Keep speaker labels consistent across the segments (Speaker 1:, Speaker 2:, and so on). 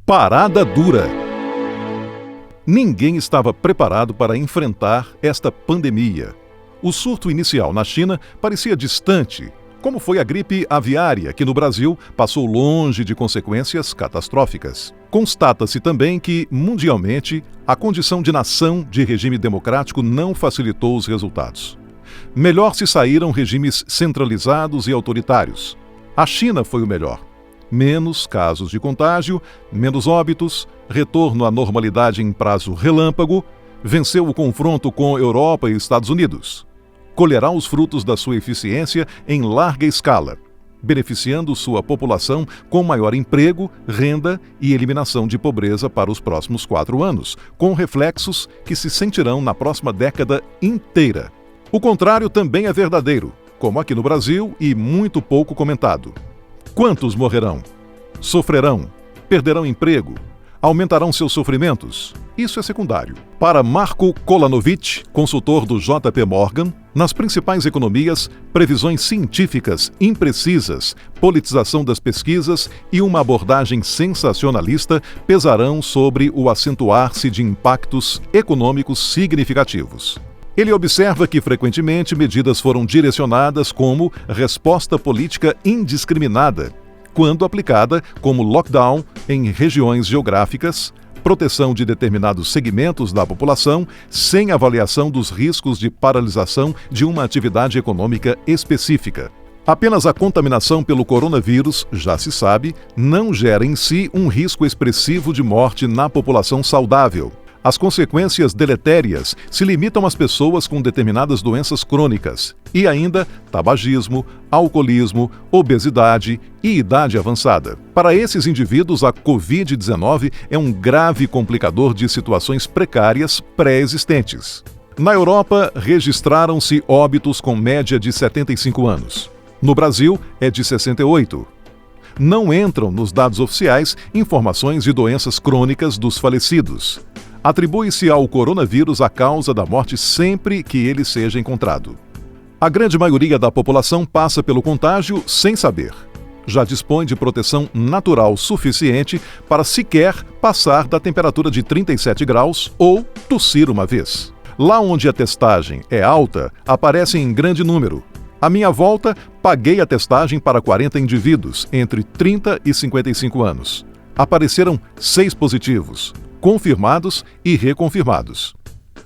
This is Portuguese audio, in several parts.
Speaker 1: Parada dura. Ninguém estava preparado para enfrentar esta pandemia. O surto inicial na China parecia distante, como foi a gripe aviária, que no Brasil passou longe de consequências catastróficas. Constata-se também que, mundialmente, a condição de nação de regime democrático não facilitou os resultados. Melhor se saíram regimes centralizados e autoritários. A China foi o melhor. Menos casos de contágio, menos óbitos, retorno à normalidade em prazo relâmpago, venceu o confronto com Europa e Estados Unidos. Colherá os frutos da sua eficiência em larga escala, beneficiando sua população com maior emprego, renda e eliminação de pobreza para os próximos 4 anos, com reflexos que se sentirão na próxima década inteira. O contrário também é verdadeiro, como aqui no Brasil e muito pouco comentado. Quantos morrerão? Sofrerão? Perderão emprego? Aumentarão seus sofrimentos? Isso é secundário. Para Marco Kolanovic, consultor do JP Morgan, nas principais economias, previsões científicas imprecisas, politização das pesquisas e uma abordagem sensacionalista pesarão sobre o acentuar-se de impactos econômicos significativos. Ele observa que, frequentemente, medidas foram direcionadas como resposta política indiscriminada, quando aplicada como lockdown em regiões geográficas, proteção de determinados segmentos da população, sem avaliação dos riscos de paralisação de uma atividade econômica específica. Apenas a contaminação pelo coronavírus, já se sabe, não gera em si um risco expressivo de morte na população saudável. As consequências deletérias se limitam às pessoas com determinadas doenças crônicas e ainda tabagismo, alcoolismo, obesidade e idade avançada. Para esses indivíduos, a Covid-19 é um grave complicador de situações precárias pré-existentes. Na Europa, registraram-se óbitos com média de 75 anos. No Brasil, é de 68. Não entram nos dados oficiais informações de doenças crônicas dos falecidos. Atribui-se ao coronavírus a causa da morte sempre que ele seja encontrado. A grande maioria da população passa pelo contágio sem saber. Já dispõe de proteção natural suficiente para sequer passar da temperatura de 37 graus ou tossir uma vez. Lá onde a testagem é alta, aparecem em grande número. À minha volta, paguei a testagem para 40 indivíduos entre 30 e 55 anos. Apareceram 6 positivos, confirmados e reconfirmados.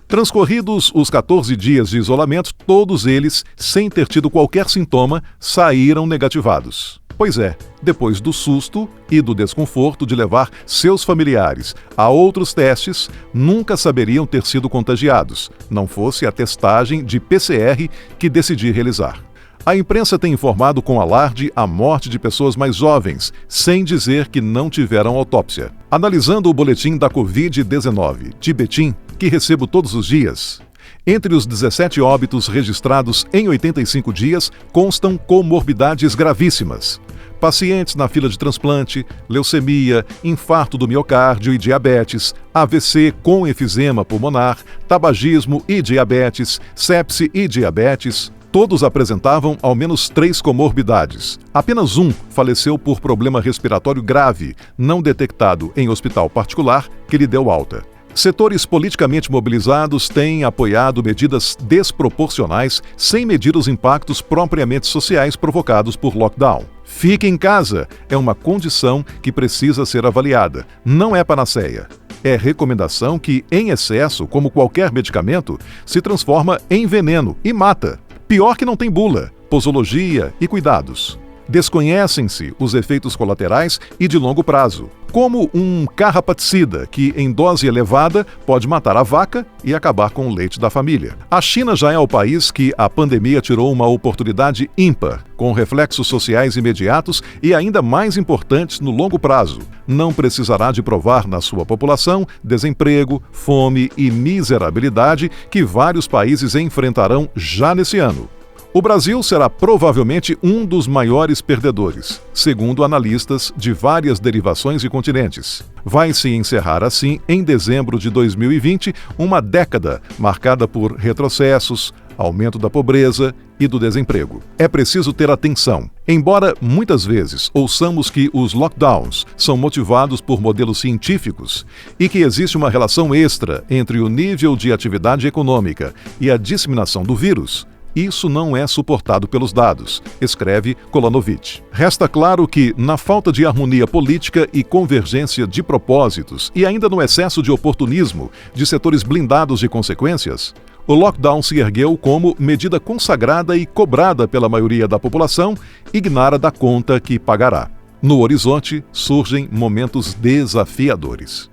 Speaker 1: Transcorridos os 14 dias de isolamento, todos eles, sem ter tido qualquer sintoma, saíram negativados. Pois é, depois do susto e do desconforto de levar seus familiares a outros testes, nunca saberiam ter sido contagiados, não fosse a testagem de PCR que decidi realizar. A imprensa tem informado com alarde a morte de pessoas mais jovens, sem dizer que não tiveram autópsia. Analisando o boletim da Covid-19 de Betim, que recebo todos os dias, entre os 17 óbitos registrados em 85 dias, constam comorbidades gravíssimas. Pacientes na fila de transplante, leucemia, infarto do miocárdio e diabetes, AVC com efizema pulmonar, tabagismo e diabetes, sepse e diabetes. Todos apresentavam ao menos 3 comorbidades. Apenas um faleceu por problema respiratório grave, não detectado em hospital particular, que lhe deu alta. Setores politicamente mobilizados têm apoiado medidas desproporcionais sem medir os impactos propriamente sociais provocados por lockdown. Fique em casa é uma condição que precisa ser avaliada, não é panaceia. É recomendação que, em excesso, como qualquer medicamento, se transforma em veneno e mata. Pior que não tem bula, posologia e cuidados. Desconhecem-se os efeitos colaterais e de longo prazo, como um carrapaticida que, em dose elevada, pode matar a vaca e acabar com o leite da família. A China já é o país que a pandemia tirou uma oportunidade ímpar, com reflexos sociais imediatos e ainda mais importantes no longo prazo. Não precisará de provar na sua população desemprego, fome e miserabilidade que vários países enfrentarão já nesse ano. O Brasil será provavelmente um dos maiores perdedores, segundo analistas de várias derivações e continentes. Vai se encerrar assim, em dezembro de 2020, uma década marcada por retrocessos, aumento da pobreza e do desemprego. É preciso ter atenção. Embora muitas vezes ouçamos que os lockdowns são motivados por modelos científicos e que existe uma relação extra entre o nível de atividade econômica e a disseminação do vírus, isso não é suportado pelos dados, escreve Kolanovich. Resta claro que, na falta de harmonia política e convergência de propósitos, e ainda no excesso de oportunismo de setores blindados de consequências, o lockdown se ergueu como medida consagrada e cobrada pela maioria da população, ignara da conta que pagará. No horizonte surgem momentos desafiadores.